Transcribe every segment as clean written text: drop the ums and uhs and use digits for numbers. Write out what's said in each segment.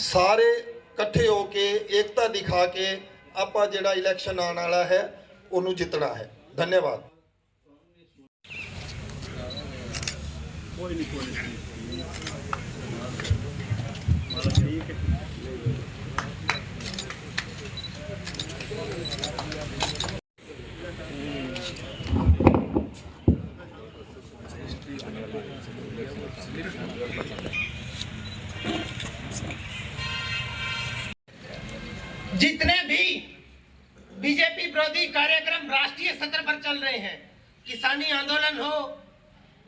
सारे इकट्ठे होके एकता दिखा के ਆਪਾਂ ਜਿਹੜਾ इलैक्शन आने वाला है ਉਹਨੂੰ जितना है। धन्यवाद। जितने भी बीजेपी विरोधी कार्यक्रम राष्ट्रीय सतर पर चल रहे हैं, किसानी आंदोलन हो,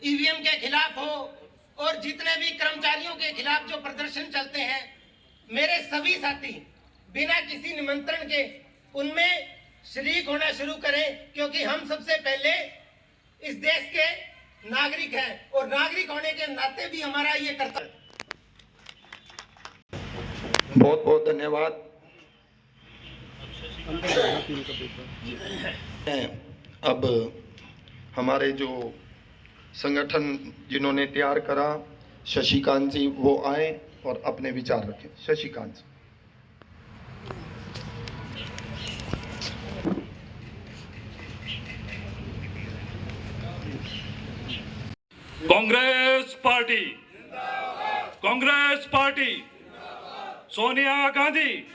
ईवीएम के खिलाफ हो और जितने भी कर्मचारियों के खिलाफ जो प्रदर्शन चलते हैं, मेरे सभी साथी बिना किसी निमंत्रण के उनमें शरीक होना शुरू करें, क्योंकि हम सबसे पहले इस देश के नागरिक हैं और नागरिक होने के नाते भी हमारा ये कर्तव्य। बहुत बहुत धन्यवाद। अब हमारे जो संगठन जिन्होंने तैयार करा, शशिकांत जी, वो आए और अपने विचार रखें। शशिकांत जी। कांग्रेस पार्टी, कांग्रेस पार्टी, सोनिया गांधी,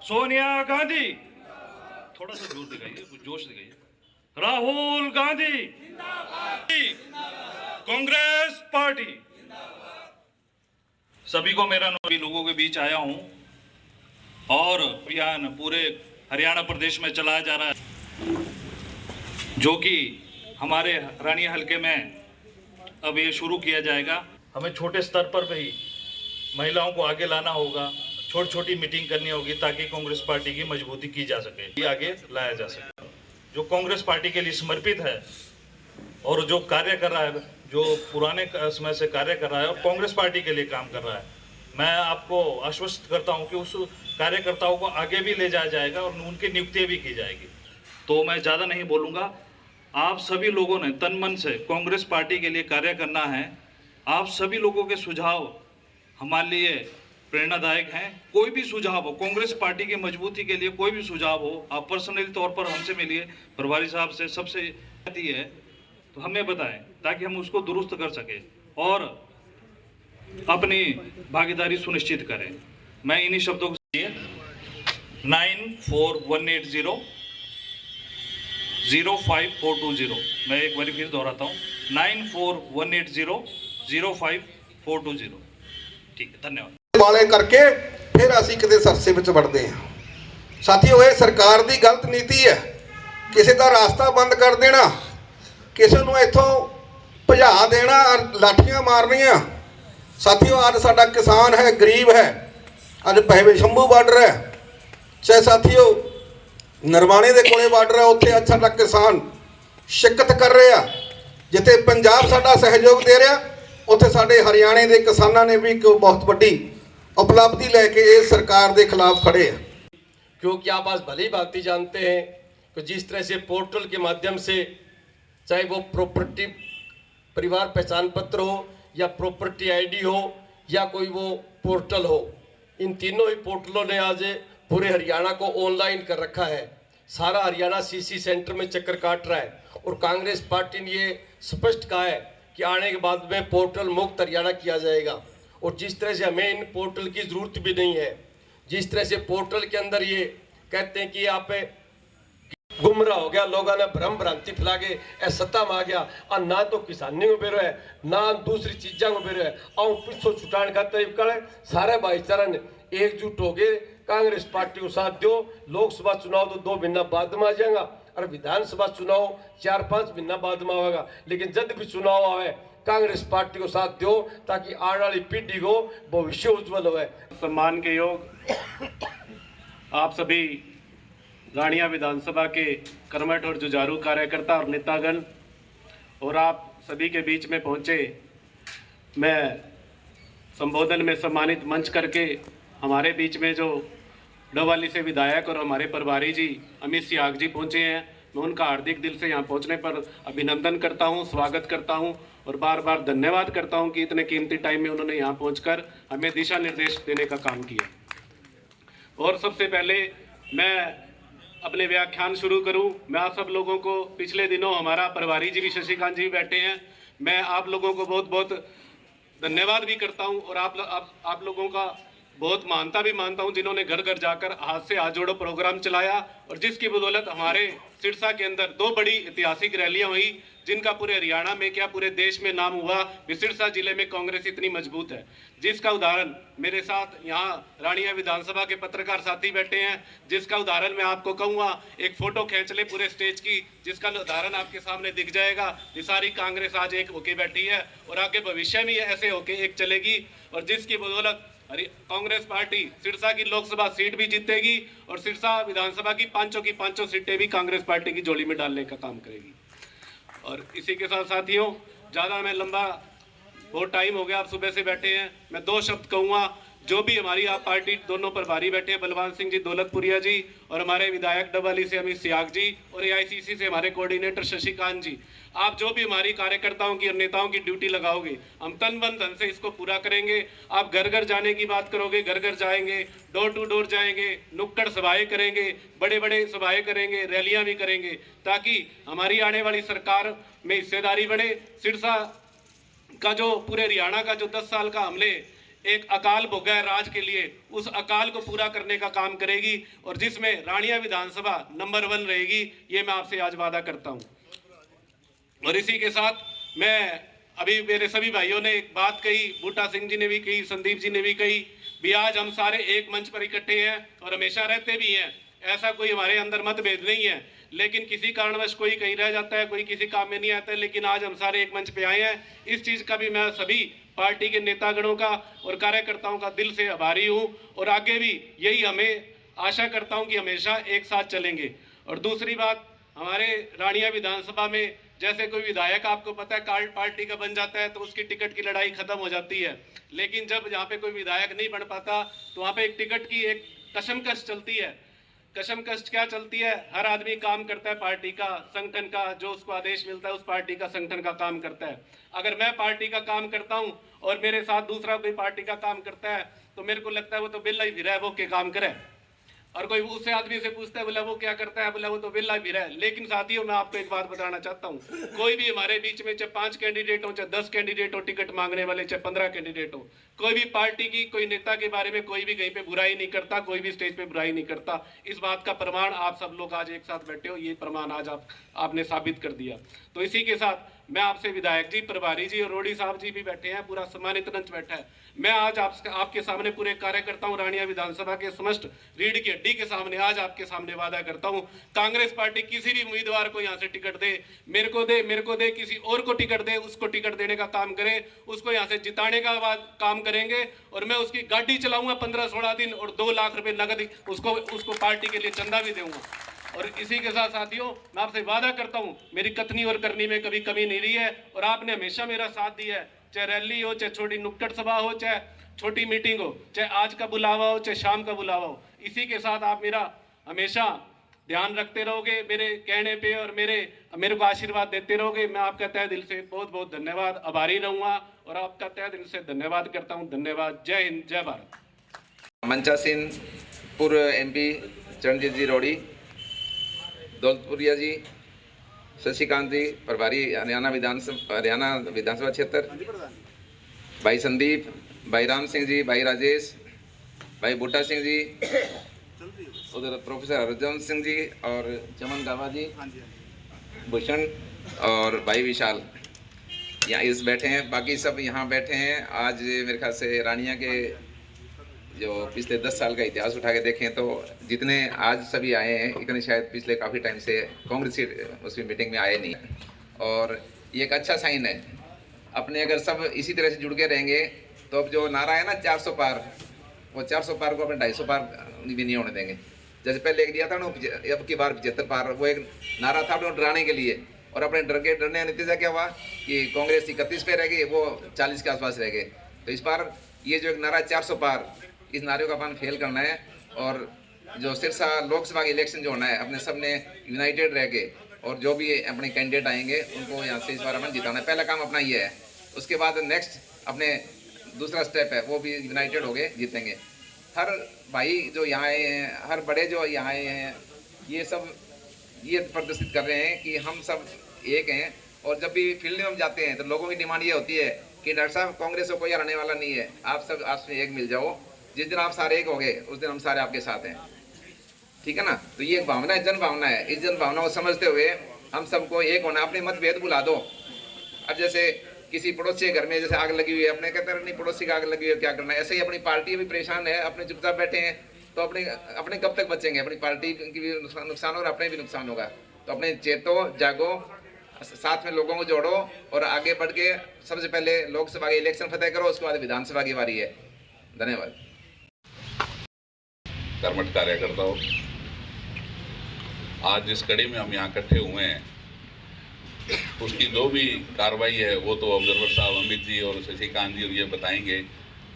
सोनिया गांधी, थोड़ा सा जोर दिखाइए, कुछ जोश दिखाइए। राहुल गांधी, कांग्रेस पार्टी। सभी को मेरा नमस्कार। लोगों के बीच आया हूं और अभियान पूरे हरियाणा प्रदेश में चलाया जा रहा है, जो कि हमारे रानिया हलके में अब ये शुरू किया जाएगा। हमें छोटे स्तर पर भी महिलाओं को आगे लाना होगा, छोटी छोटी मीटिंग करनी होगी ताकि कांग्रेस पार्टी की मजबूती की जा सके, ये आगे लाया जा सके। जो कांग्रेस पार्टी के लिए समर्पित है और जो कार्य कर रहा है, जो पुराने समय से कार्य कर रहा है और कांग्रेस पार्टी के लिए काम कर रहा है, मैं आपको आश्वस्त करता हूं कि उस कार्यकर्ताओं को आगे भी ले जाया जाएगा और उनकी नियुक्ति भी की जाएगी। तो मैं ज़्यादा नहीं बोलूँगा। आप सभी लोगों ने तन मन से कांग्रेस पार्टी के लिए कार्य करना है। आप सभी लोगों के सुझाव हमारे लिए प्रेरणादायक हैं। कोई भी सुझाव हो, कांग्रेस पार्टी की मजबूती के लिए कोई भी सुझाव हो, आप पर्सनली तौर पर हमसे मिलिए, प्रभारी साहब से, सबसे है तो हमें बताएं ताकि हम उसको दुरुस्त कर सके और अपनी भागीदारी सुनिश्चित करें। मैं इन्हीं शब्दों को 9418005420। मैं एक बार फिर दोहराता हूँ, 9418005420। ठीक है, धन्यवाद। वाले करके फिर ਅਸੀਂ ਕਿਤੇ ਸਰਸੇ ਵਿੱਚ ਵੜਦੇ ਹਾਂ। ਸਾਥੀਓ, ਇਹ ਸਰਕਾਰ ਦੀ ਗਲਤ ਨੀਤੀ ਹੈ। ਕਿਸੇ ਦਾ ਰਾਸਤਾ ਬੰਦ ਕਰ ਦੇਣਾ, ਕਿਸੇ ਨੂੰ ਇੱਥੋਂ ਭਜਾ ਦੇਣਾ, ਲਾਠੀਆਂ ਮਾਰਨੀਆਂ। ਸਾਥੀਓ, ਅੱਜ ਸਾਡਾ ਕਿਸਾਨ ਹੈ, ਗਰੀਬ ਹੈ, ਅੱਜ ਪਹਿਵੇ ਸ਼ੰਭੂ ਬਾਰਡਰ ਹੈ, ਚਾਹੇ ਸਾਥੀਓ ਨਰਵਾਣੇ ਦੇ ਕੋਲੇ ਬਾਰਡਰ ਹੈ, ਉੱਥੇ ਅੱਜ ਸਾਡਾ ਕਿਸਾਨ ਸ਼ਿਕਤ ਕਰ ਰਿਹਾ। ਜਿੱਥੇ ਪੰਜਾਬ ਸਾਡਾ ਸਹਿਯੋਗ ਦੇ ਰਿਹਾ, ਉੱਥੇ ਸਾਡੇ ਹਰਿਆਣੇ ਦੇ ਕਿਸਾਨਾਂ ਨੇ ਵੀ ਇੱਕ ਬਹੁਤ ਵੱਡੀ उपलब्धि लेके इस सरकार के खिलाफ खड़े हैं। क्योंकि आप आज भली भांति जानते हैं कि जिस तरह से पोर्टल के माध्यम से, चाहे वो प्रॉपर्टी परिवार पहचान पत्र हो या प्रॉपर्टी आईडी हो या कोई वो पोर्टल हो, इन तीनों ही पोर्टलों ने आज पूरे हरियाणा को ऑनलाइन कर रखा है। सारा हरियाणा सीसी सेंटर में चक्कर काट रहा है और कांग्रेस पार्टी ने ये स्पष्ट कहा है कि आने के बाद में पोर्टल मुक्त हरियाणा किया जाएगा। और जिस तरह से हमें इन पोर्टल की ज़रूरत भी नहीं है, जिस तरह से पोर्टल के अंदर ये कहते हैं कि आप गुमराह हो गया, लोगों ने भ्रम भ्रांति फैला के सत्ता में आ गया और ना तो किसानी में बेरो है ना दूसरी चीज़ों में बेरो है। और पिछो छुटान खाते करे सारे भाईचारा ने एकजुट हो गए, कांग्रेस पार्टी को साथ दो। लोकसभा चुनाव तो 2 महीना बाद में आ जाएगा और विधानसभा चुनाव 4-5 महीना बाद में आएगा, लेकिन जब भी चुनाव आवे कांग्रेस पार्टी को साथ दो ताकि आने वाली पीढ़ी को भविष्य उज्जवल हो। सम्मान के योग आप सभी रानिया विधानसभा के कर्मठ और जुझारू कार्यकर्ता और नेतागण और आप सभी के बीच में पहुंचे। मैं संबोधन में सम्मानित मंच करके हमारे बीच में जो डोवाली से विधायक और हमारे प्रभारी जी अमित सियाग जी पहुंचे हैं, मैं उनका हार्दिक दिल से यहाँ पहुँचने पर अभिनंदन करता हूँ, स्वागत करता हूँ और बार बार धन्यवाद करता हूँ कि इतने कीमती टाइम में उन्होंने यहाँ पहुँचकर हमें दिशा निर्देश देने का काम किया। और सबसे पहले मैं अपने व्याख्यान शुरू करूं, मैं आप सब लोगों को पिछले दिनों हमारा प्रभारी जी भी शशिकांत जी भी बैठे हैं, मैं आप लोगों को बहुत बहुत धन्यवाद भी करता हूं और आप लोगों का बहुत मानता हूं जिन्होंने घर घर जाकर हाथ से हाथ जोड़ो प्रोग्राम चलाया और जिसकी बदौलत हमारे सिरसा के अंदर 2 बड़ी ऐतिहासिक रैलियां हुई जिनका पूरे हरियाणा में क्या पूरे देश में नाम हुआ कि सिरसा जिले में कांग्रेस इतनी मजबूत है। जिसका उदाहरण मेरे साथ यहाँ रानिया विधानसभा के पत्रकार साथी बैठे हैं, जिसका उदाहरण मैं आपको कहूँगा, एक फोटो खींच ले पूरे स्टेज की, जिसका उदाहरण आपके सामने दिख जाएगा। ये सारी कांग्रेस आज एक होके बैठी है और आगे भविष्य में ऐसे होके एक चलेगी और जिसकी बदौलत कांग्रेस पार्टी सिरसा की लोकसभा सीट भी जीतेगी और सिरसा विधानसभा की पांचों सीटें भी कांग्रेस पार्टी की झोली में डालने का काम करेगी। और इसी के साथ साथियों, ज़्यादा मैं लंबा, बहुत टाइम हो गया, आप सुबह से बैठे हैं, मैं 2 शब्द कहूँगा। जो भी हमारी आप पार्टी दोनों प्रभारी बैठे हैं, बलवान सिंह जी दौलतपुरिया जी और हमारे विधायक डबवाली से अमित सियाग जी और AICC से हमारे कोऑर्डिनेटर शशिकांत जी, आप जो भी हमारी कार्यकर्ताओं की और नेताओं की ड्यूटी लगाओगे, हम तन मन धन से इसको पूरा करेंगे। आप घर घर जाने की बात करोगे, घर घर जाएंगे, डोर टू डोर जाएंगे, नुक्कड़ सभाएं करेंगे, बड़े बड़े सभाएं करेंगे, रैलियां भी करेंगे, ताकि हमारी आने वाली सरकार में हिस्सेदारी बढ़े। सिरसा का जो पूरे हरियाणा का जो 10 साल का हमने एक अकाल भोगा है राज के लिए, उस अकाल को पूरा करने का काम करेगी और जिसमें रानिया विधानसभा नंबर 1 रहेगी, ये मैं आपसे आज वादा करता हूं। और इसी के साथ मैं, अभी मेरे सभी भाइयों ने एक बात कही, बूटा सिंह जी ने भी कही, संदीप जी ने भी कही, भी आज हम सारे एक मंच पर इकट्ठे हैं और हमेशा रहते भी हैं, ऐसा कोई हमारे अंदर मतभेद नहीं है, लेकिन किसी कारणवश कोई कहीं रह जाता है, कोई किसी काम में नहीं आता है, लेकिन आज हम सारे एक मंच पे आए हैं। इस चीज़ का भी मैं सभी पार्टी के नेतागणों का और कार्यकर्ताओं का दिल से आभारी हूं और आगे भी यही हमें आशा करता हूं कि हमेशा एक साथ चलेंगे। और दूसरी बात, हमारे रानिया विधानसभा में जैसे कोई विधायक, आपको पता है, कार्ड पार्टी का बन जाता है तो उसकी टिकट की लड़ाई खत्म हो जाती है, लेकिन जब यहाँ पे कोई विधायक नहीं बन पाता तो वहाँ पे एक टिकट की एक कशमकश चलती है। कशमकश क्या चलती है? हर आदमी काम करता है पार्टी का, संगठन का, जो उसको आदेश मिलता है उस पार्टी का, संगठन का काम करता है। अगर मैं पार्टी का काम करता हूं और मेरे साथ दूसरा कोई पार्टी का काम करता है तो मेरे को लगता है वो तो बिल्ला ही फिरा है, वो के काम करे। और कोई उससे आदमी से पूछता है, बोला वो क्या करता है, बोला वो तो बिल्ला भी है। लेकिन साथियों, मैं आपको एक बात बताना चाहता हूँ, कोई भी हमारे बीच में चाहे 5 कैंडिडेट हो, चाहे 10 कैंडिडेट हो टिकट मांगने वाले, चाहे 15 कैंडिडेट हो, कोई भी पार्टी की, कोई नेता के बारे में कोई भी कहीं पे बुराई नहीं करता, कोई भी स्टेज पे बुराई नहीं करता। इस बात का प्रमाण आप सब लोग आज एक साथ बैठे हो, ये प्रमाण आज आपने साबित कर दिया। तो इसी के साथ मैं आपसे, विधायक जी, प्रभारी जी और रोडी साहब जी भी बैठे हैं, पूरा सम्मानित मंच बैठा है, मैं आज आपके सामने पूरे कार्यकर्ताओं रानिया विधानसभा के समस्त रीढ़ की हड्डी के सामने आज आपके सामने वादा करता हूं, कांग्रेस पार्टी किसी भी उम्मीदवार को यहां से टिकट दे, मेरे को दे, किसी और को टिकट दे, उसको टिकट देने का काम करे, उसको यहां से जिताने का काम करेंगे और मैं उसकी गाड़ी चलाऊंगा 15-16 दिन और 2 लाख रुपए नगद उसको पार्टी के लिए चंदा भी दूंगा। और इसी के साथ साथियों, मैं आपसे वादा करता हूं, मेरी कथनी और करनी में कभी कमी नहीं रही है और आपने हमेशा मेरा साथ दिया है, चाहे रैली हो, चाहे छोटी नुक्कड़ सभा हो, चाहे छोटी मीटिंग हो, चाहे आज का बुलावा हो, चाहे शाम का बुलावा हो। इसी के साथ आप मेरा हमेशा ध्यान रखते रहोगे, मेरे कहने पे, और मेरे को आशीर्वाद देते रहोगे। मैं आपका तहे दिल से बहुत बहुत धन्यवाद, आभारी रहूंगा और आपका तहे दिल से धन्यवाद करता हूं। धन्यवाद। जय हिंद, जय भारत। मंचासीन पूर्व MP चरणजीत जी रोड़ी, दौलतपुरिया जी, शशिकांत जी प्रभारी हरियाणा विधानसभा क्षेत्र, भाई संदीप, भाई राम सिंह जी, भाई राजेश, भाई बूटा सिंह जी, उधर प्रोफेसर हरजवंत सिंह जी और चमन गावा जी, भूषण और भाई विशाल यहाँ इस बैठे हैं, बाकी सब यहाँ बैठे हैं। आज मेरे ख्याल से रानिया के जो पिछले 10 साल का इतिहास उठा के देखें तो जितने आज सभी आए हैं, इतने शायद पिछले काफ़ी टाइम से कांग्रेस की उसकी मीटिंग में आए नहीं, और ये एक अच्छा साइन है। अपने अगर सब इसी तरह से जुड़ के रहेंगे तो अब जो नारा है ना 400 पार, वो 400 पार को अपने 250 पार भी नहीं होने देंगे। जैसे पहले एक दिया था ना, अब की बार 75 पार, वो एक नारा था अपने डराने के लिए, और अपने डरने का नतीजा क्या हुआ कि कांग्रेस 31 पे रह गई, वो 40 के आसपास रह गए। तो इस बार ये जो एक नारा 400 पार, इस नारे को अपन फेल करना है और जो सिरसा लोकसभा के इलेक्शन जो होना है, अपने सब ने यूनाइटेड रह के और जो भी अपने कैंडिडेट आएंगे उनको यहाँ से इस बार हमें जिताना है। पहला काम अपना ये है। उसके बाद नेक्स्ट अपने दूसरा स्टेप है, वो भी यूनाइटेड हो गए जीतेंगे। हर भाई जो यहाँ आए हैं, हर बड़े जो यहाँ आए हैं, ये सब ये प्रदर्शित कर रहे हैं कि हम सब एक हैं। और जब भी फील्ड में हम जाते हैं तो लोगों की डिमांड ये होती है कि डॉक्टर साहब कांग्रेस को कोई हराने वाला नहीं है, आप सब आपस में एक मिल जाओ। जिस दिन आप सारे एक हो गए उस दिन हम सारे आपके साथ हैं, ठीक है ना। तो ये एक भावना है, जन भावना है। इस जन भावना को समझते हुए हम सबको एक होना, अपने मतभेद भुला दो। अब जैसे किसी पड़ोसी के घर में जैसे आग लगी हुई है, अपने कहते हैं नहीं पड़ोसी की आग लगी हुई है क्या करना है, ऐसे ही अपनी पार्टी भी परेशान है, अपने चुपचाप बैठे हैं तो अपने कब तक बचेंगे। अपनी पार्टी की भी नुकसान होगा, अपने भी नुकसान होगा। तो अपने चेतो जागो, साथ में लोगों को जोड़ो और आगे बढ़ के सबसे पहले लोकसभा के इलेक्शन फतेह करो, उसके बाद विधानसभा की बारी है। धन्यवाद। कर्मठ कार्यकर्ताओं, आज जिस कड़ी में हम यहाँ इकट्ठे हुए हैं उसकी जो भी कार्रवाई है वो तो ऑब्जर्वर साहब अमित जी और शशिकांत जी और ये बताएंगे।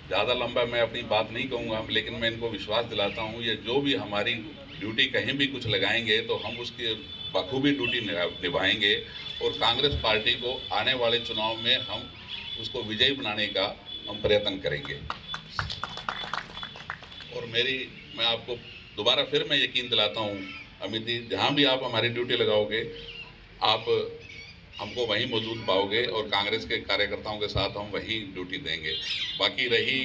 ज़्यादा लंबा मैं अपनी बात नहीं कहूँगा, लेकिन मैं इनको विश्वास दिलाता हूँ ये जो भी हमारी ड्यूटी कहीं भी कुछ लगाएंगे तो हम उसकी बखूबी ड्यूटी निभाएंगे और कांग्रेस पार्टी को आने वाले चुनाव में हम उसको विजयी बनाने का हम प्रयत्न करेंगे। और मैं आपको दोबारा फिर मैं यकीन दिलाता हूँ अमित जी, जहाँ भी आप हमारी ड्यूटी लगाओगे आप हमको वहीं मौजूद पाओगे और कांग्रेस के कार्यकर्ताओं के साथ हम वहीं ड्यूटी देंगे। बाकी रही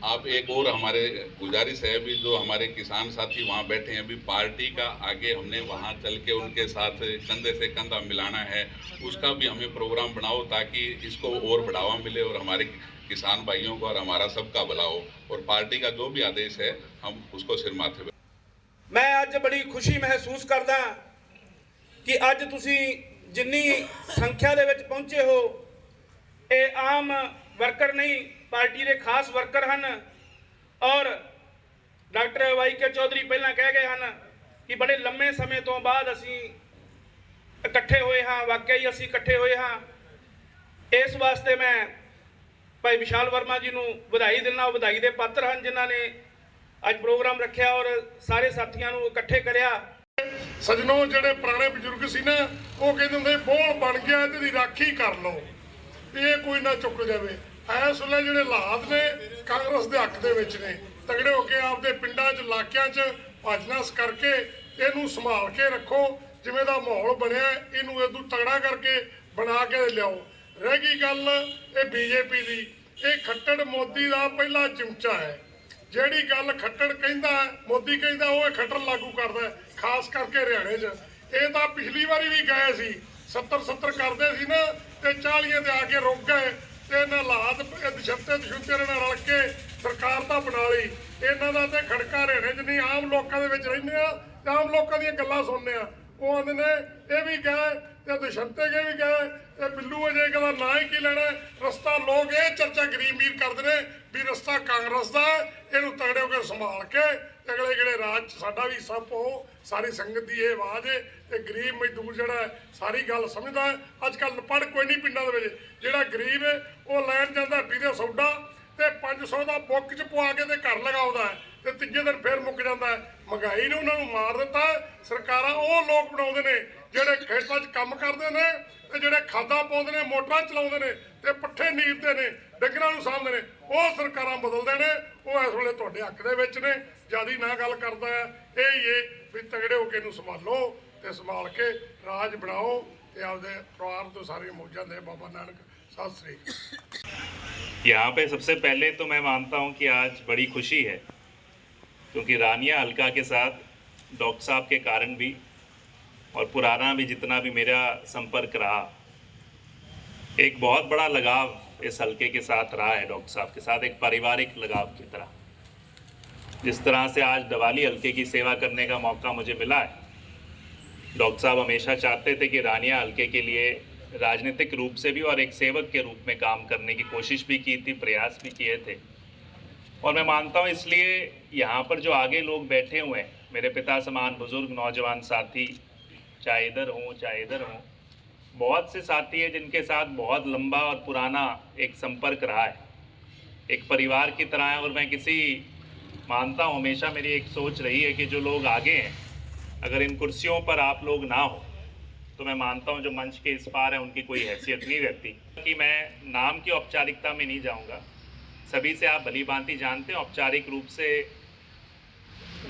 आप एक और हमारे गुजारिश है भी, जो हमारे किसान साथी वहाँ बैठे हैं, अभी पार्टी का आगे हमने वहाँ चल के उनके साथ कंधे से कंधा मिलाना है, उसका भी हमें प्रोग्राम बनाओ ताकि इसको और बढ़ावा मिले और हमारे किसान भाइयों को और हमारा सबका भला हो। और पार्टी का जो भी आदेश है हम उसको सिर माथे। मैं ਅੱਜ बड़ी खुशी महसूस करदा कि ਅੱਜ ਤੁਸੀਂ जिन्नी संख्या ਦੇ ਵਿੱਚ ਪਹੁੰਚੇ ਹੋ ਇਹ ਆਮ वर्कर नहीं, पार्टी के खास वर्कर हैं। और डॉक्टर वाई.के. चौधरी पहला कह गए हैं कि बड़े लंबे समय तो बाद असी इकट्ठे हुए हाँ, वाकई असी इकट्ठे हुए हाँ। इस वास्ते मैं भाई विशाल वर्मा जी को बधाई देना, बधाई के पात्र हैं जिन्होंने अज प्रोग्राम रखा और सारे साथियों को इकट्ठे करिया। सजनों, ਜਿਹੜੇ ਪੁਰਾਣੇ ਬਜ਼ੁਰਗ ਸੀ ਨਾ ਉਹ ਕਹਿੰਦੇ ਹੁੰਦੇ ਬੋਲ ਬਣ ਗਿਆ ਤੇ ਦੀ ਰਾਖੀ ਕਰ ਲਓ, ਇਹ ਕੋਈ ਨਾ ਚੁੱਕ ਜਾਵੇ। ਇਸ ਵੇਲੇ ਜਿਹੜੇ ਹਾਲਾਤ ਨੇ ਕਾਂਗਰਸ ਦੇ ਹੱਕ ਦੇ ਵਿੱਚ ਨੇ, ਤਗੜੇ ਹੋ ਕੇ ਆਪਦੇ ਪਿੰਡਾਂ 'ਚ ਇਲਾਕਿਆਂ 'ਚ ਭਾਜਨਾਸ ਕਰਕੇ ਇਹਨੂੰ ਸੰਭਾਲ ਕੇ ਰੱਖੋ। ਜਿਵੇਂ ਦਾ ਮਾਹੌਲ ਬਣਿਆ ਇਹਨੂੰ ਇਦੋਂ ਤਗੜਾ ਕਰਕੇ ਬਣਾ ਕੇ ਲਿਆਓ। ਰਹਿ ਗਈ ਗੱਲ ਇਹ ਬੀਜੇਪੀ ਦੀ, ਇਹ ਖੱਟੜ ਮੋਦੀ ਦਾ ਪਹਿਲਾ ਚਮਚਾ ਹੈ। ਜਿਹੜੀ ਗੱਲ ਖੱਟੜ ਕਹਿੰਦਾ ਮੋਦੀ ਕਹਿੰਦਾ ਉਹ ਖੱਟੜ ਲਾਗੂ ਕਰਦਾ, ਖਾਸ ਕਰਕੇ ਹਰਿਆਣੇ 'ਚ। ਇਹ ਤਾਂ ਪਿਛਲੀ ਵਾਰੀ ਵੀ ਗਏ ਸੀ 70 ਕਰਦੇ ਸੀ ਨਾ ਤੇ 40 ਤੇ ਆ ਕੇ ਰੁਕ ਗਏ ਤੇ ਇਹਨਾਂ ਹਾਲਾਤ ਦਸ਼ੰਤੇ ਨਾਲ ਰਲ ਕੇ ਸਰਕਾਰ ਤਾਂ ਬਣਾ ਲਈ। ਇਹਨਾਂ ਦਾ ਤੇ ਖੜਕਾ ਹਰਿਆਣੇ 'ਚ ਨਹੀਂ, ਆਮ ਲੋਕਾਂ ਦੇ ਵਿੱਚ ਰਹਿੰਦੇ ਆ ਤੇ ਆਮ ਲੋਕਾਂ ਦੀਆਂ ਗੱਲਾਂ ਸੁਣਦੇ ਆ। ਉਹ ਆਂਦੇ ਨੇ ਇਹ ਵੀ ਗਏ ਤੇ ਦਸ਼ੰਤੇ ਗਏ ਵੀ ਗਏ ਤੇ ਬਿੱਲੂ ਅਜੇ ਕਹਿੰਦਾ ਨਾ ਹੀ ਕੀ ਲੈਣਾ ਰਸਤਾ। ਲੋਕ ਇਹ ਚਰਚਾ ਗਰੀਬ ਅਮੀਰ ਕਰਦੇ ਨੇ ਵੀ ਰਸਤਾ ਕਾਂਗਰਸ ਦਾ, ਇਹਨੂੰ ਤਗੜੇ ਹੋ ਕੇ ਸੰਭਾਲ ਕੇ ਅਗਲੇ ਜਿਹੜੇ ਰਾਜ ਸਾਡਾ ਵੀ ਹਿੱਸਾ ਪਾਓ। ਸਾਰੀ ਸੰਗਤ ਦੀ ਇਹ ਆਵਾਜ਼ ਹੈ ਤੇ ਗਰੀਬ ਮਜ਼ਦੂਰ ਜਿਹੜਾ ਸਾਰੀ ਗੱਲ ਸਮਝਦਾ। ਅੱਜ ਕੱਲ੍ਹ ਪੜ ਕੋਈ ਨਹੀਂ ਪਿੰਡਾਂ ਦੇ ਵਿੱਚ, ਜਿਹੜਾ ਗਰੀਬ ਹੈ ਉਹ ਲੈਣ ਜਾਂਦਾ ਵੀਰੇ ਸੌਦਾ ਤੇ 500 ਦਾ ਬੁੱਕ 'ਚ ਪਵਾ ਕੇ ਤੇ ਘਰ ਲਗਾਉਂਦਾ ਤੇ ਤੀਜੇ ਦਿਨ ਫੇਰ ਮੁੱਕ ਜਾਂਦਾ। ਮਹਿੰਗਾਈ ਨੇ ਉਹਨਾਂ ਨੂੰ ਮਾਰ ਦਿੱਤਾ। ਸਰਕਾਰਾਂ ਉਹ ਲੋਕ ਬਣਾਉਂਦੇ ਨੇ ਜਿਹੜੇ ਖੇਤਾਂ 'ਚ ਕੰਮ ਕਰਦੇ ਨੇ ਤੇ ਜਿਹੜੇ ਖਾਦਾਂ ਪਾਉਂਦੇ ਨੇ, ਮੋਟਰਾਂ ਚਲਾਉਂਦੇ ਨੇ ਤੇ ਪੱਠੇ ਨੀਰਦੇ ਨੇ, ਡੰਗਰਾਂ ਨੂੰ ਸਾਂਭਦੇ ਨੇ। ਉਹ ਸਰਕਾਰਾਂ ਬਦਲਦੇ ਨੇ, ਉਹ ਇਸ ਵੇਲੇ ਤੁਹਾਡੇ ਹੱਕ ਦੇ ਵਿੱਚ ਨੇ। ਜਿਆਦੀ ਨਾ ਗੱਲ ਕਰਦਾ ਇਹ ਹੀ ਹੈ ਵੀ ਤਗੜੇ ਹੋ ਕੇ ਇਹਨੂੰ ਸੰਭਾਲੋ ਤੇ ਸੰਭਾਲ ਕੇ ਰਾਜ ਬਣਾਓ ਤੇ ਆਪਦੇ ਪਰਿਵਾਰ ਤੋਂ ਸਾਰੀਆਂ ਮੌਜਾਂ ਦੇ। ਬਾਬਾ ਨਾਨਕ सत श्री अकाल। यहाँ पे सबसे पहले तो मैं मानता हूँ कि आज बड़ी खुशी है क्योंकि रानिया हल्का के साथ डॉक्टर साहब के कारण भी और पुराना भी जितना भी मेरा संपर्क रहा, एक बहुत बड़ा लगाव इस हल्के के साथ रहा है। डॉक्टर साहब के साथ एक पारिवारिक लगाव की तरह, जिस तरह से आज दवाली हल्के की सेवा करने का मौका मुझे मिला है। डॉक्टर साहब हमेशा चाहते थे कि रानिया हल्के के लिए राजनीतिक रूप से भी और एक सेवक के रूप में काम करने की कोशिश भी की थी, प्रयास भी किए थे। और मैं मानता हूँ इसलिए यहाँ पर जो आगे लोग बैठे हुए हैं, मेरे पिता समान बुज़ुर्ग नौजवान साथी, चाहे इधर हों चाहे इधर हों, बहुत से साथी हैं जिनके साथ बहुत लंबा और पुराना एक संपर्क रहा है, एक परिवार की तरह है। और मैं किसी मानता हूँ हमेशा मेरी एक सोच रही है कि जो लोग आगे हैं, अगर इन कुर्सियों पर आप लोग ना हो तो मैं मानता हूँ जो मंच के इस पार है उनकी कोई हैसियत नहीं रहती। कि मैं नाम की औपचारिकता में नहीं जाऊँगा, सभी से आप भली भांति जानते हैं औपचारिक रूप से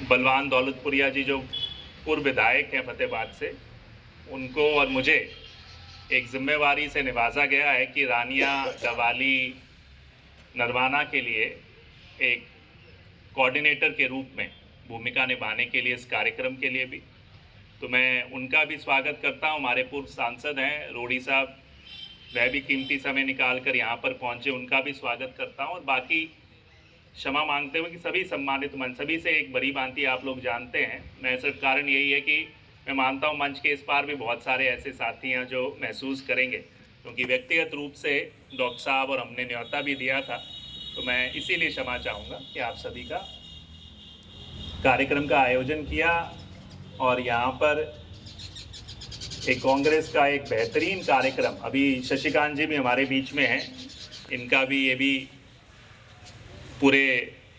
बलवान दौलतपुरिया जी जो पूर्व विधायक हैं फतेहाबाद से, उनको और मुझे एक जिम्मेवारी से निवाजा गया है कि रानिया गवाली नरवाना के लिए एक कोऑर्डिनेटर के रूप में भूमिका निभाने के लिए इस कार्यक्रम के लिए भी, तो मैं उनका भी स्वागत करता हूं। हमारे पूर्व सांसद हैं रोड़ी साहब, वह भी कीमती समय निकाल कर यहाँ पर पहुँचे, उनका भी स्वागत करता हूं। और बाकी क्षमा मांगते हुए कि सभी सम्मानित मंच, सभी से एक बड़ी भांति आप लोग जानते हैं। मैं सिर्फ कारण यही है कि मैं मानता हूँ मंच के इस पार भी बहुत सारे ऐसे साथी हैं जो महसूस करेंगे, क्योंकि व्यक्तिगत रूप से डॉक्टर साहब और हमने न्योता भी दिया था, तो मैं इसीलिए क्षमा चाहूँगा कि आप सभी का कार्यक्रम का आयोजन किया और यहाँ पर एक कांग्रेस का एक बेहतरीन कार्यक्रम, अभी शशिकांत जी भी हमारे बीच में हैं, इनका भी ये भी पूरे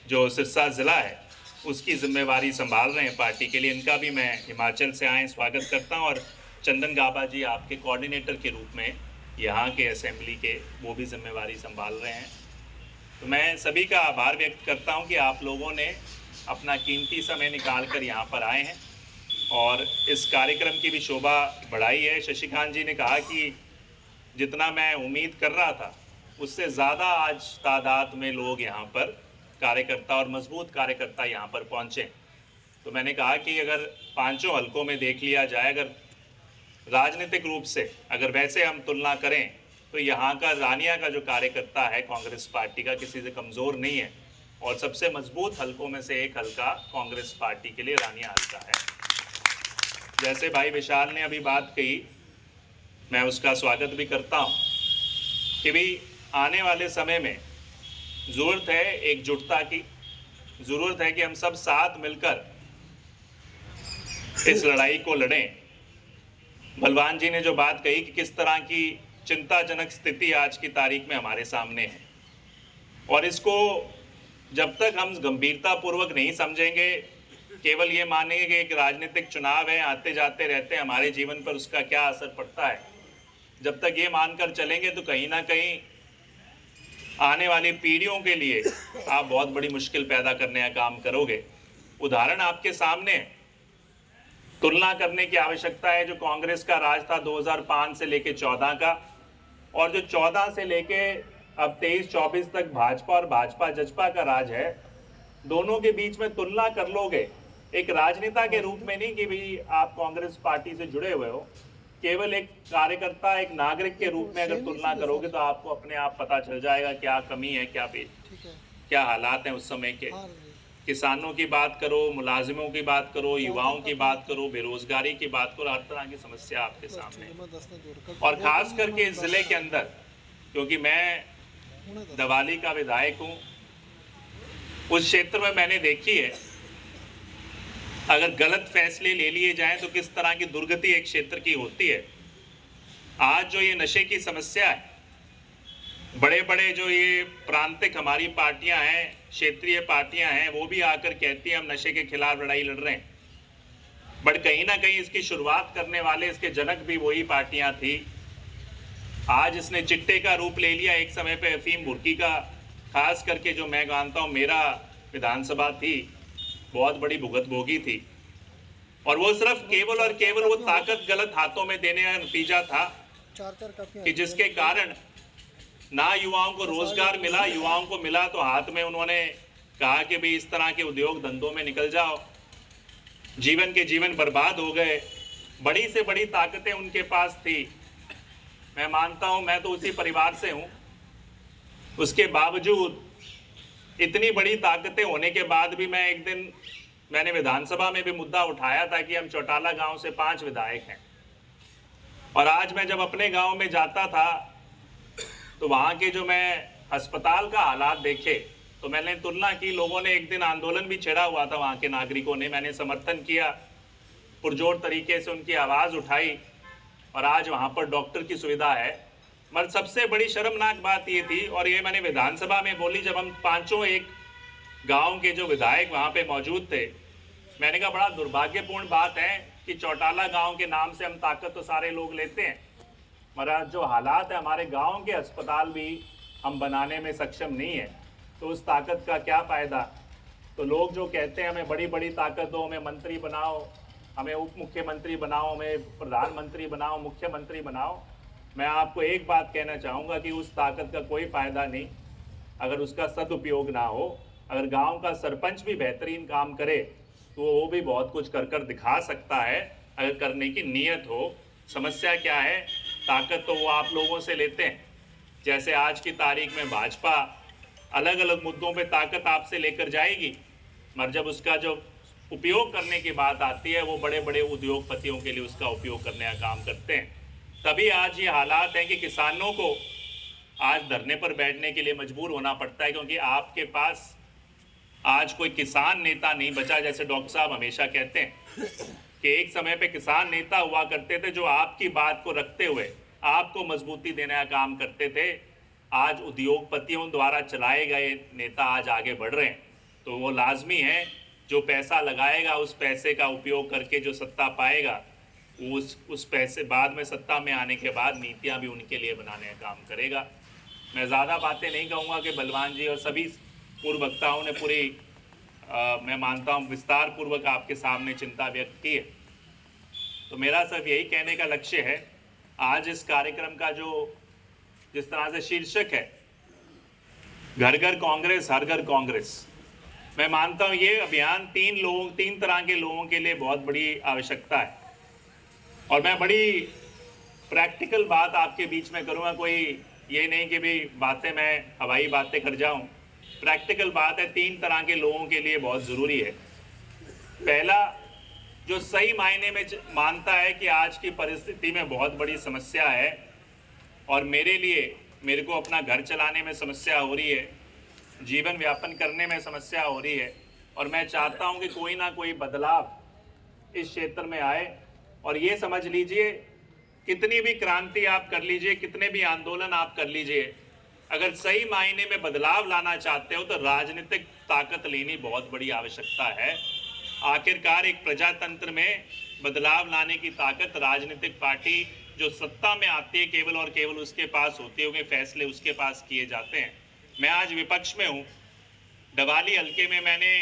जो सिरसा ज़िला है उसकी जिम्मेवारी संभाल रहे हैं पार्टी के लिए, इनका भी मैं हिमाचल से आए स्वागत करता हूं। और चंदन गाबा जी आपके कोऑर्डिनेटर के रूप में यहाँ के असेंबली के वो भी जिम्मेवारी संभाल रहे हैं। तो मैं सभी का आभार व्यक्त करता हूं कि आप लोगों ने अपना कीमती समय निकाल कर यहाँ पर आए हैं और इस कार्यक्रम की भी शोभा बढ़ाई है। शशिकांत जी ने कहा कि जितना मैं उम्मीद कर रहा था उससे ज़्यादा आज तादाद में लोग यहाँ पर कार्यकर्ता और मजबूत कार्यकर्ता यहाँ पर पहुँचे। तो मैंने कहा कि अगर पांचों हलकों में देख लिया जाए, अगर राजनीतिक रूप से अगर वैसे हम तुलना करें तो यहाँ का रानिया का जो कार्यकर्ता है कांग्रेस पार्टी का किसी से कमज़ोर नहीं है और सबसे मजबूत हलकों में से एक हलका कांग्रेस पार्टी के लिए रानिया हलका है। जैसे भाई विशाल ने अभी बात कही, मैं उसका स्वागत भी करता हूँ कि भी आने वाले समय में ज़रूरत है एकजुटता की, ज़रूरत है कि हम सब साथ मिलकर इस लड़ाई को लड़ें। बलवान जी ने जो बात कही कि किस तरह की चिंताजनक स्थिति आज की तारीख में हमारे सामने है और इसको जब तक हम गंभीरतापूर्वक नहीं समझेंगे, केवल ये मानेंगे कि एक राजनीतिक चुनाव है, आते जाते रहते हैं, हमारे जीवन पर उसका क्या असर पड़ता है, जब तक ये मानकर चलेंगे तो कहीं ना कहीं आने वाली पीढ़ियों के लिए आप बहुत बड़ी मुश्किल पैदा करने का काम करोगे। उदाहरण आपके सामने, तुलना करने की आवश्यकता है। जो कांग्रेस का राज था 2005 से लेके 14 का और जो 14 से लेके अब 23-24 तक भाजपा और भाजपा जजपा का राज है, दोनों के बीच में तुलना कर लोगे एक राजनेता के रूप में नहीं कि भाई आप कांग्रेस पार्टी से जुड़े हुए हो, केवल एक कार्यकर्ता एक नागरिक के रूप में अगर तुलना करोगे तो आपको अपने आप पता चल जाएगा क्या कमी है, क्या हालात हैं उस समय के। किसानों की बात करो, मुलाजिमों की बात करो, युवाओं की बात करो, बेरोजगारी की बात करो, हर तरह की समस्या आपके सामने। और खास करके इस जिले के अंदर, क्योंकि मैं दवाली का विधायक हूँ, उस क्षेत्र में मैंने देखी है अगर गलत फैसले ले लिए जाएं तो किस तरह की दुर्गति एक क्षेत्र की होती है। आज जो ये नशे की समस्या है, बड़े बड़े जो ये प्रांतिक हमारी पार्टियां हैं, क्षेत्रीय पार्टियां हैं, वो भी आकर कहती हैं हम नशे के खिलाफ लड़ाई लड़ रहे हैं, बट कहीं ना कहीं इसकी शुरुआत करने वाले, इसके जनक भी वही पार्टियां थी। आज इसने चिट्टे का रूप ले लिया। एक समय पे अफीम भुर्की का, खास करके जो मैं जानता हूँ, मेरा विधानसभा थी, बहुत बड़ी भुगत भोगी थी और वो सिर्फ केवल और केवल वो ताकत गलत हाथों में देने का नतीजा था कि जिसके कारण ना युवाओं को रोजगार मिला, युवाओं को मिला तो हाथ में उन्होंने कहा कि भाई इस तरह के उद्योग धंधों में निकल जाओ, जीवन के जीवन बर्बाद हो गए। बड़ी से बड़ी ताकतें उनके पास थी। मैं मानता हूं, मैं तो उसी परिवार से हूं, उसके बावजूद इतनी बड़ी ताकतें होने के बाद भी मैं एक दिन मैंने विधानसभा में भी मुद्दा उठाया था कि हम चौटाला गांव से 5 विधायक हैं और आज मैं जब अपने गांव में जाता था तो वहां के जो मैं अस्पताल का हालात देखे तो मैंने तुलना की। लोगों ने एक दिन आंदोलन भी छेड़ा हुआ था, वहां के नागरिकों ने, मैंने समर्थन किया, पुरजोर तरीके से उनकी आवाज़ उठाई और आज वहां पर डॉक्टर की सुविधा है। मगर सबसे बड़ी शर्मनाक बात ये थी, और ये मैंने विधानसभा में बोली, जब हम पांचों एक गांव के जो विधायक वहां पे मौजूद थे, मैंने कहा बड़ा दुर्भाग्यपूर्ण बात है कि चौटाला गांव के नाम से हम ताकत तो सारे लोग लेते हैं, मगर जो हालात है हमारे गांव के अस्पताल भी हम बनाने में सक्षम नहीं है, तो उस ताकत का क्या फ़ायदा। तो लोग जो कहते हैं हमें बड़ी बड़ी ताकत दो, हमें मंत्री बनाओ, हमें उप मुख्यमंत्री बनाओ, हमें प्रधानमंत्री बनाओ, मुख्यमंत्री बनाओ, मैं आपको एक बात कहना चाहूँगा कि उस ताकत का कोई फ़ायदा नहीं अगर उसका सदुपयोग ना हो। अगर गांव का सरपंच भी बेहतरीन काम करे तो वो भी बहुत कुछ कर दिखा सकता है अगर करने की नीयत हो। समस्या क्या है, ताकत तो वो आप लोगों से लेते हैं। जैसे आज की तारीख में भाजपा अलग अलग मुद्दों पे ताकत आपसे लेकर जाएगी, मगर जब उसका जो उपयोग करने की बात आती है वो बड़े बड़े उद्योगपतियों के लिए उसका उपयोग करने का काम करते हैं। तभी आज ये हालात हैं कि किसानों को आज धरने पर बैठने के लिए मजबूर होना पड़ता है, क्योंकि आपके पास आज कोई किसान नेता नहीं बचा। जैसे डॉक्टर साहब हमेशा कहते हैं कि एक समय पे किसान नेता हुआ करते थे जो आपकी बात को रखते हुए आपको मजबूती देने का काम करते थे। आज उद्योगपतियों द्वारा चलाए गए नेता आज आगे बढ़ रहे हैं, तो वो लाजमी है जो पैसा लगाएगा उस पैसे का उपयोग करके जो सत्ता पाएगा उस पैसे बाद में सत्ता में आने के बाद नीतियां भी उनके लिए बनाने का काम करेगा। मैं ज़्यादा बातें नहीं कहूँगा कि बलवान जी और सभी पूर्व वक्ताओं ने पूरी मैं मानता हूँ विस्तार पूर्वक आपके सामने चिंता व्यक्त की है। तो मेरा सिर्फ यही कहने का लक्ष्य है, आज इस कार्यक्रम का जो जिस तरह से शीर्षक है घर घर कांग्रेस हर घर कांग्रेस, मैं मानता हूँ ये अभियान तीन तरह के लोगों के लिए बहुत बड़ी आवश्यकता है। और मैं बड़ी प्रैक्टिकल बात आपके बीच में करूँगा, कोई ये नहीं कि भी बातें मैं हवाई बातें कर जाऊँ। प्रैक्टिकल बात है, 3 तरह के लोगों के लिए बहुत ज़रूरी है। पहला, जो सही मायने में मानता है कि आज की परिस्थिति में बहुत बड़ी समस्या है और मेरे को अपना घर चलाने में समस्या हो रही है, जीवन व्यापन करने में समस्या हो रही है, और मैं चाहता हूं कि कोई ना कोई बदलाव इस क्षेत्र में आए। और ये समझ लीजिए, कितनी भी क्रांति आप कर लीजिए, कितने भी आंदोलन आप कर लीजिए, अगर सही मायने में बदलाव लाना चाहते हो तो राजनीतिक ताकत लेनी बहुत बड़ी आवश्यकता है। आखिरकार एक प्रजातंत्र में बदलाव लाने की ताकत राजनीतिक पार्टी जो सत्ता में आती है केवल और केवल उसके पास होते होंगे, फैसले उसके पास किए जाते हैं। मैं आज विपक्ष में हूँ, डवाली हल्के में मैंने